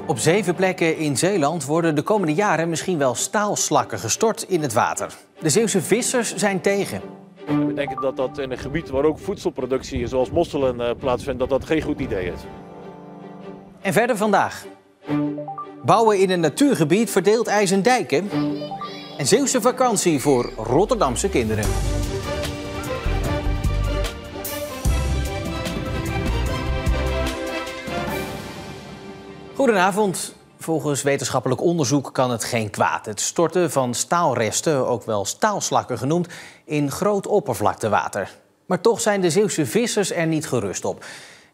Op 7 plekken in Zeeland worden de komende jaren misschien wel staalslakken gestort in het water. De Zeeuwse vissers zijn tegen. We denken dat dat in een gebied waar ook voedselproductie zoals mosselen plaatsvindt, dat geen goed idee is. En verder vandaag. Bouwen in een natuurgebied verdeelt IJsendijken. En Zeeuwse vakantie voor Rotterdamse kinderen. Goedenavond. Volgens wetenschappelijk onderzoek kan het geen kwaad. Het storten van staalresten, ook wel staalslakken genoemd, in groot oppervlaktewater. Maar toch zijn de Zeeuwse vissers er niet gerust op.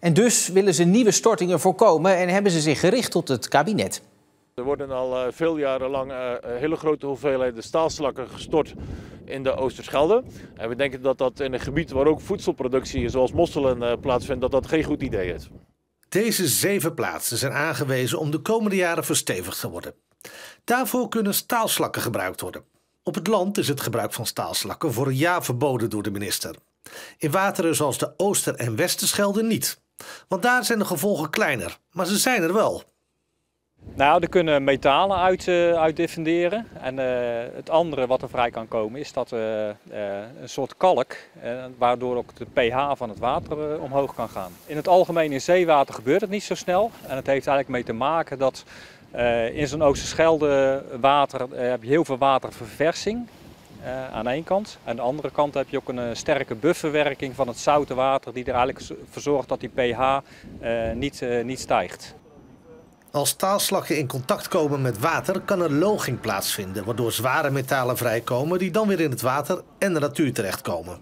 En dus willen ze nieuwe stortingen voorkomen en hebben ze zich gericht tot het kabinet. Er worden al veel jaren lang hele grote hoeveelheden staalslakken gestort in de Oosterschelde. En we denken dat dat in een gebied waar ook voedselproductie zoals mosselen plaatsvindt, dat geen goed idee is. Deze 7 plaatsen zijn aangewezen om de komende jaren verstevigd te worden. Daarvoor kunnen staalslakken gebruikt worden. Op het land is het gebruik van staalslakken voor een jaar verboden door de minister. In wateren zoals de Ooster- en Westerschelde niet. Want daar zijn de gevolgen kleiner, maar ze zijn er wel. Nou, er kunnen metalen uit diffunderen. En het andere wat er vrij kan komen is dat een soort kalk, waardoor ook de pH van het water omhoog kan gaan. In het algemeen in zeewater gebeurt het niet zo snel. En het heeft eigenlijk mee te maken dat in zo'n Oosterschelde water heb je heel veel waterverversing aan één kant. Aan de andere kant heb je ook een sterke bufferwerking van het zoute water die er eigenlijk voor zorgt dat die pH niet stijgt. Als staalslakken in contact komen met water kan er loging plaatsvinden, waardoor zware metalen vrijkomen die dan weer in het water en de natuur terechtkomen.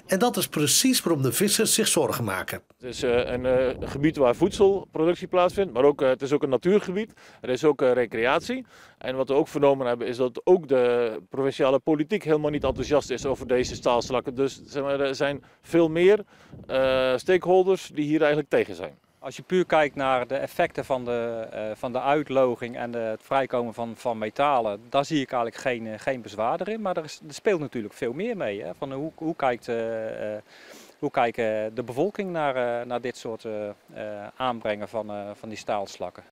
En dat is precies waarom de vissers zich zorgen maken. Het is een gebied waar voedselproductie plaatsvindt, maar het is ook een natuurgebied. Er is ook recreatie. En wat we ook vernomen hebben is dat ook de provinciale politiek helemaal niet enthousiast is over deze staalslakken. Dus er zijn veel meer stakeholders die hier eigenlijk tegen zijn. Als je puur kijkt naar de effecten van de uitloging en het vrijkomen van metalen, daar zie ik eigenlijk geen bezwaar in. Maar er speelt natuurlijk veel meer mee. Hè? Van hoe kijkt de bevolking naar dit soort aanbrengen van die staalslakken?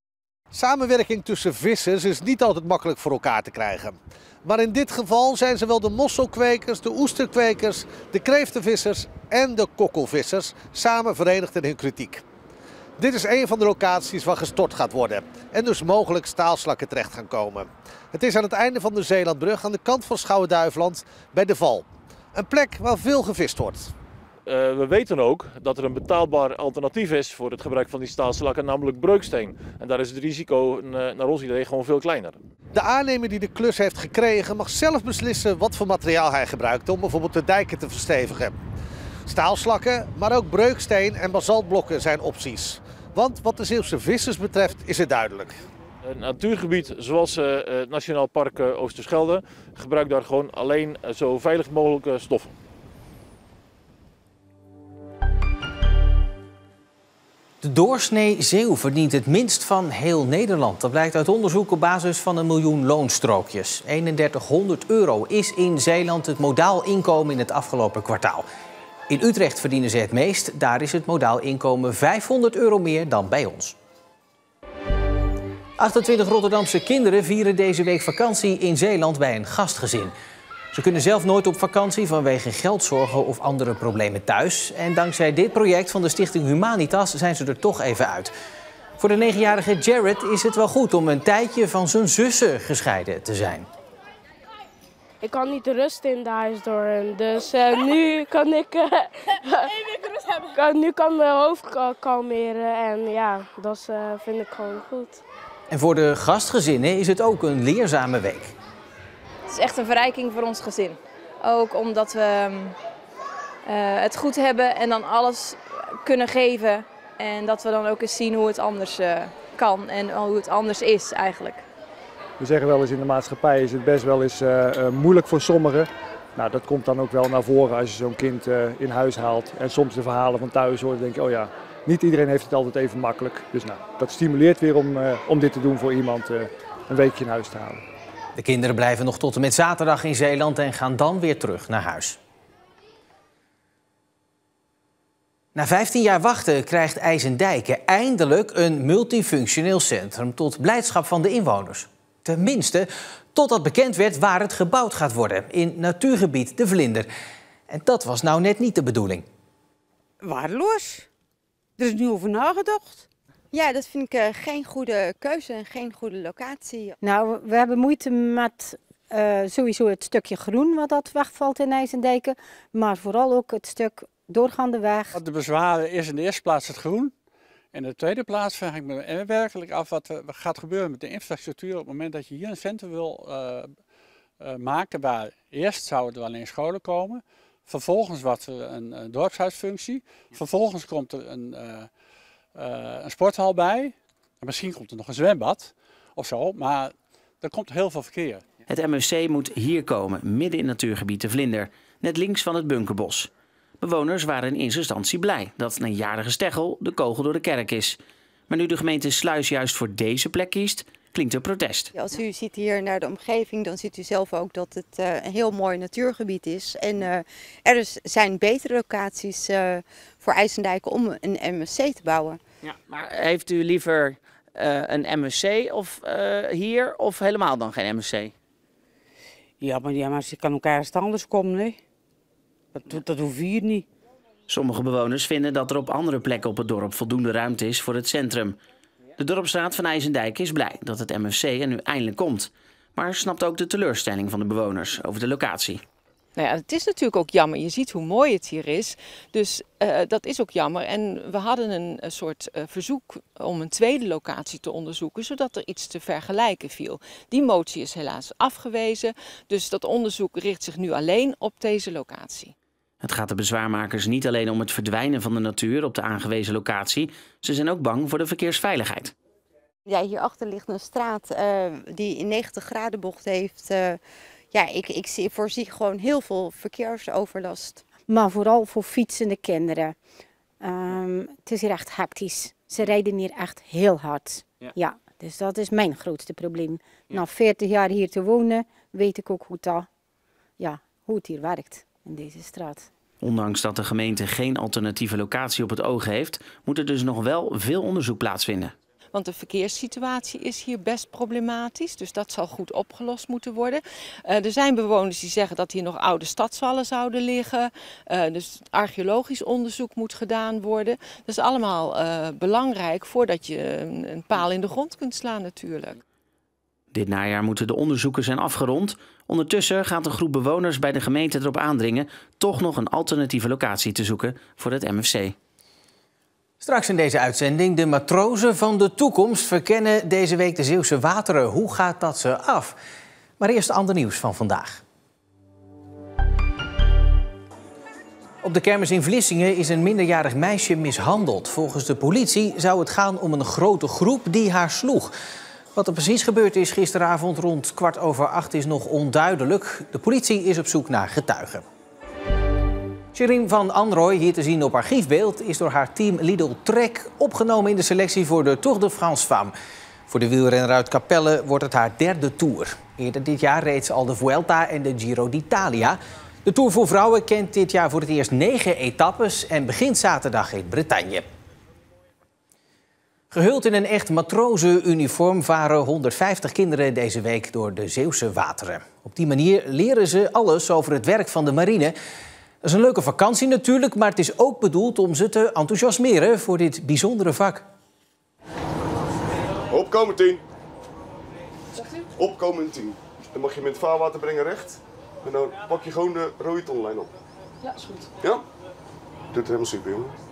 Samenwerking tussen vissers is niet altijd makkelijk voor elkaar te krijgen. Maar in dit geval zijn zowel de mosselkwekers, de oesterkwekers, de kreeftenvissers en de kokkelvissers samen verenigd in hun kritiek. Dit is een van de locaties waar gestort gaat worden en dus mogelijk staalslakken terecht gaan komen. Het is aan het einde van de Zeelandbrug aan de kant van Schouwen-Duiveland bij de Val. Een plek waar veel gevist wordt. We weten ook dat er een betaalbaar alternatief is voor het gebruik van die staalslakken, namelijk breuksteen. En daar is het risico naar ons idee gewoon veel kleiner. De aannemer die de klus heeft gekregen mag zelf beslissen wat voor materiaal hij gebruikt om bijvoorbeeld de dijken te verstevigen. Staalslakken, maar ook breuksteen en basaltblokken zijn opties. Want wat de Zeeuwse vissers betreft is het duidelijk. Een natuurgebied zoals het Nationaal Park Oosterschelde gebruikt daar gewoon alleen zo veilig mogelijke stoffen. De doorsnee Zeeuw verdient het minst van heel Nederland. Dat blijkt uit onderzoek op basis van 1 miljoen loonstrookjes. 3100 euro is in Zeeland het modaal inkomen in het afgelopen kwartaal. In Utrecht verdienen ze het meest. Daar is het modaal inkomen 500 euro meer dan bij ons. 28 Rotterdamse kinderen vieren deze week vakantie in Zeeland bij een gastgezin. Ze kunnen zelf nooit op vakantie vanwege geldzorgen of andere problemen thuis. En dankzij dit project van de Stichting Humanitas zijn ze er toch even uit. Voor de 9-jarige Jared is het wel goed om een tijdje van zijn zussen gescheiden te zijn. Ik kan niet rusten in de huis door hen, dus nu kan ik nu kan mijn hoofd kalmeren en ja, dat vind ik gewoon goed. En voor de gastgezinnen is het ook een leerzame week. Het is echt een verrijking voor ons gezin. Ook omdat we het goed hebben en dan alles kunnen geven. En dat we dan ook eens zien hoe het anders kan en hoe het anders is eigenlijk. We zeggen wel eens in de maatschappij is het best wel eens moeilijk voor sommigen. Nou, dat komt dan ook wel naar voren als je zo'n kind in huis haalt. En soms de verhalen van thuis hoort, denk je, oh ja, niet iedereen heeft het altijd even makkelijk. Dus nou, dat stimuleert weer om dit te doen voor iemand, een weekje in huis te halen. De kinderen blijven nog tot en met zaterdag in Zeeland en gaan dan weer terug naar huis. Na 15 jaar wachten krijgt IJsendijke eindelijk een multifunctioneel centrum tot blijdschap van de inwoners. Tenminste, totdat bekend werd waar het gebouwd gaat worden, in natuurgebied De Vlinder. En dat was nou net niet de bedoeling. Waardeloos. Er is nu over nagedacht. Ja, dat vind ik geen goede keuze en geen goede locatie. Nou, we hebben moeite met sowieso het stukje groen wat dat wegvalt in IJsendijke. Maar vooral ook het stuk doorgaande weg. De bezwaren is in de eerste plaats het groen. In de tweede plaats vraag ik me werkelijk af wat gaat gebeuren met de infrastructuur op het moment dat je hier een centrum wil maken waar eerst zouden er alleen scholen komen. Vervolgens wat een dorpshuisfunctie. Vervolgens komt er een sporthal bij. En misschien komt er nog een zwembad of zo, maar er komt heel veel verkeer. Het MFC moet hier komen, midden in natuurgebied De Vlinder, net links van het bunkerbos. Bewoners waren in eerste instantie blij dat na een jarige steggel de kogel door de kerk is. Maar nu de gemeente Sluis juist voor deze plek kiest, klinkt er protest. Als u ziet hier naar de omgeving, dan ziet u zelf ook dat het een heel mooi natuurgebied is. En er zijn betere locaties voor IJsendijke om een MFC te bouwen. Ja, maar heeft u liever een MFC of hier of helemaal dan geen MFC? Ja, maar ze kan ook ergens anders komen, hè? Dat hoeft hier niet. Sommige bewoners vinden dat er op andere plekken op het dorp voldoende ruimte is voor het centrum. De dorpsraad van IJsendijke is blij dat het MFC er nu eindelijk komt. Maar snapt ook de teleurstelling van de bewoners over de locatie. Nou ja, het is natuurlijk ook jammer. Je ziet hoe mooi het hier is. Dus dat is ook jammer. En we hadden een soort verzoek om een tweede locatie te onderzoeken, zodat er iets te vergelijken viel. Die motie is helaas afgewezen. Dus dat onderzoek richt zich nu alleen op deze locatie. Het gaat de bezwaarmakers niet alleen om het verdwijnen van de natuur op de aangewezen locatie. Ze zijn ook bang voor de verkeersveiligheid. Ja, hierachter ligt een straat die een 90 graden bocht heeft. Ja, ik voorzie gewoon heel veel verkeersoverlast. Maar vooral voor fietsende kinderen. Het is hier echt hectisch. Ze rijden hier echt heel hard. Ja, dus dat is mijn grootste probleem. Ja. Na 40 jaar hier te wonen, weet ik ook hoe het hier werkt in deze straat. Ondanks dat de gemeente geen alternatieve locatie op het oog heeft, moet er dus nog wel veel onderzoek plaatsvinden. Want de verkeerssituatie is hier best problematisch, dus dat zal goed opgelost moeten worden. Er zijn bewoners die zeggen dat hier nog oude stadswallen zouden liggen. Dus archeologisch onderzoek moet gedaan worden. Dat is allemaal belangrijk voordat je een paal in de grond kunt slaan natuurlijk. Dit najaar moeten de onderzoeken zijn afgerond. Ondertussen gaat een groep bewoners bij de gemeente erop aandringen toch nog een alternatieve locatie te zoeken voor het MFC. Straks in deze uitzending, de matrozen van de toekomst verkennen deze week de Zeeuwse wateren. Hoe gaat dat ze af? Maar eerst ander nieuws van vandaag. Op de kermis in Vlissingen is een minderjarig meisje mishandeld. Volgens de politie zou het gaan om een grote groep die haar sloeg. Wat er precies gebeurd is gisteravond rond 7:15 is nog onduidelijk. De politie is op zoek naar getuigen. Sherin van Anrooy, hier te zien op archiefbeeld, is door haar team Lidl Trek opgenomen in de selectie voor de Tour de France Femme. Voor de wielrenner uit Capelle wordt het haar derde Tour. Eerder dit jaar reed ze al de Vuelta en de Giro d'Italia. De Tour voor vrouwen kent dit jaar voor het eerst 9 etappes en begint zaterdag in Bretagne. Gehuld in een echt matrozenuniform varen 150 kinderen deze week door de Zeeuwse wateren. Op die manier leren ze alles over het werk van de marine. Dat is een leuke vakantie natuurlijk, maar het is ook bedoeld om ze te enthousiasmeren voor dit bijzondere vak. Opkomen 10. Opkomen 10. Dan mag je met het vaarwater brengen recht. En dan pak je gewoon de rode tonlijn op. Ja, is goed. Ja? Doet het helemaal super, jongen.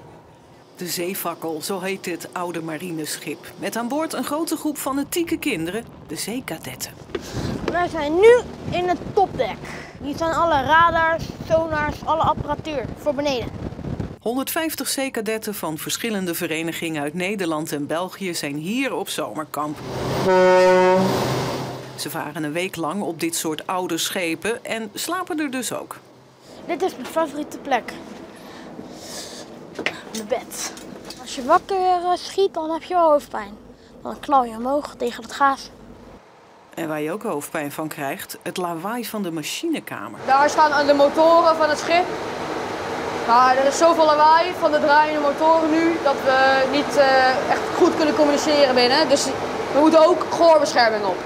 De Zeefakkel, zo heet dit oude marineschip. Met aan boord een grote groep fanatieke kinderen, de zeekadetten. Wij zijn nu in het topdek. Hier staan alle radars, sonars, alle apparatuur voor beneden. 150 zeekadetten van verschillende verenigingen uit Nederland en België zijn hier op zomerkamp. Ze varen een week lang op dit soort oude schepen en slapen er dus ook. Dit is mijn favoriete plek. Mijn bed. Als je wakker schiet, dan heb je hoofdpijn. Dan knal je omhoog tegen het gaas. En waar je ook hoofdpijn van krijgt, het lawaai van de machinekamer. Daar staan de motoren van het schip. Nou, er is zoveel lawaai van de draaiende motoren nu dat we niet echt goed kunnen communiceren binnen. Dus we moeten ook gehoorbescherming op.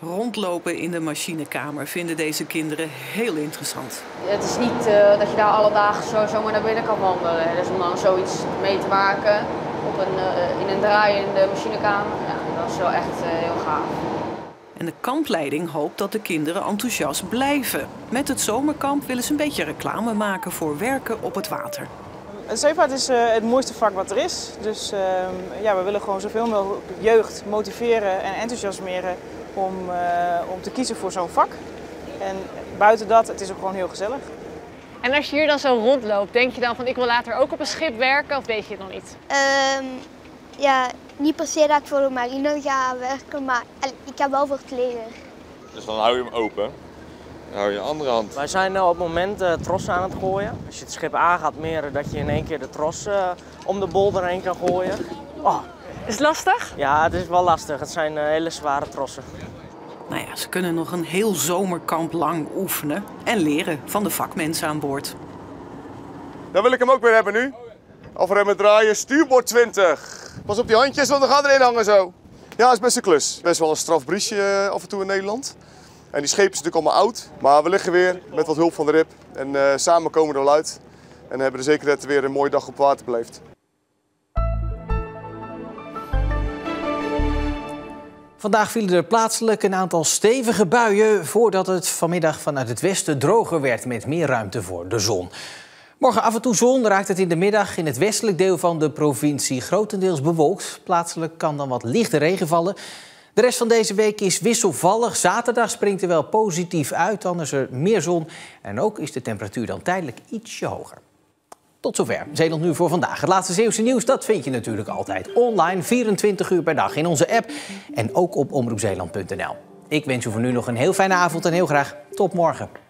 Rondlopen in de machinekamer vinden deze kinderen heel interessant. Het is niet dat je daar alle dagen zomaar naar binnen kan wandelen. Dus om dan zoiets mee te maken in een draaiende machinekamer, ja, dat is wel echt heel gaaf. En de kampleiding hoopt dat de kinderen enthousiast blijven. Met het zomerkamp willen ze een beetje reclame maken voor werken op het water. De zeevaart is het mooiste vak wat er is. Dus ja, we willen gewoon zoveel mogelijk jeugd motiveren en enthousiasmeren om te kiezen voor zo'n vak. En buiten dat, het is ook gewoon heel gezellig. En als je hier dan zo rondloopt, denk je dan van ik wil later ook op een schip werken of weet je het nog niet? Ja, niet per se dat ik voor de marine ga werken, maar ik heb wel voor het leger. Dus dan hou je hem open, dan hou je andere hand. Wij zijn op het moment trossen aan het gooien. Als je het schip aan gaat meren, dat je in één keer de tros om de bolder heen kan gooien. Oh, is het lastig? Ja, het is wel lastig. Het zijn hele zware trossen. Nou ja, ze kunnen nog een heel zomerkamp lang oefenen en leren van de vakmensen aan boord. Dan wil ik hem ook weer hebben nu. Afremmen draaien, stuurboord 20. Pas op die handjes, want dan gaan erin hangen zo. Ja, dat is best een klus. Best wel een strafbriesje af en toe in Nederland. En die schepen zijn natuurlijk allemaal oud. Maar we liggen weer met wat hulp van de RIP. En samen komen we er wel uit. En hebben de zekerheid weer een mooie dag op water beleefd. Vandaag vielen er plaatselijk een aantal stevige buien voordat het vanmiddag vanuit het westen droger werd met meer ruimte voor de zon. Morgen af en toe zon, raakt het in de middag in het westelijk deel van de provincie grotendeels bewolkt. Plaatselijk kan dan wat lichte regen vallen. De rest van deze week is wisselvallig. Zaterdag springt er wel positief uit, dan is er meer zon. En ook is de temperatuur dan tijdelijk ietsje hoger. Tot zover Zeeland Nu voor vandaag. Het laatste Zeeuwse nieuws, dat vind je natuurlijk altijd online, 24 uur per dag in onze app en ook op omroepzeeland.nl. Ik wens u voor nu nog een heel fijne avond en heel graag tot morgen.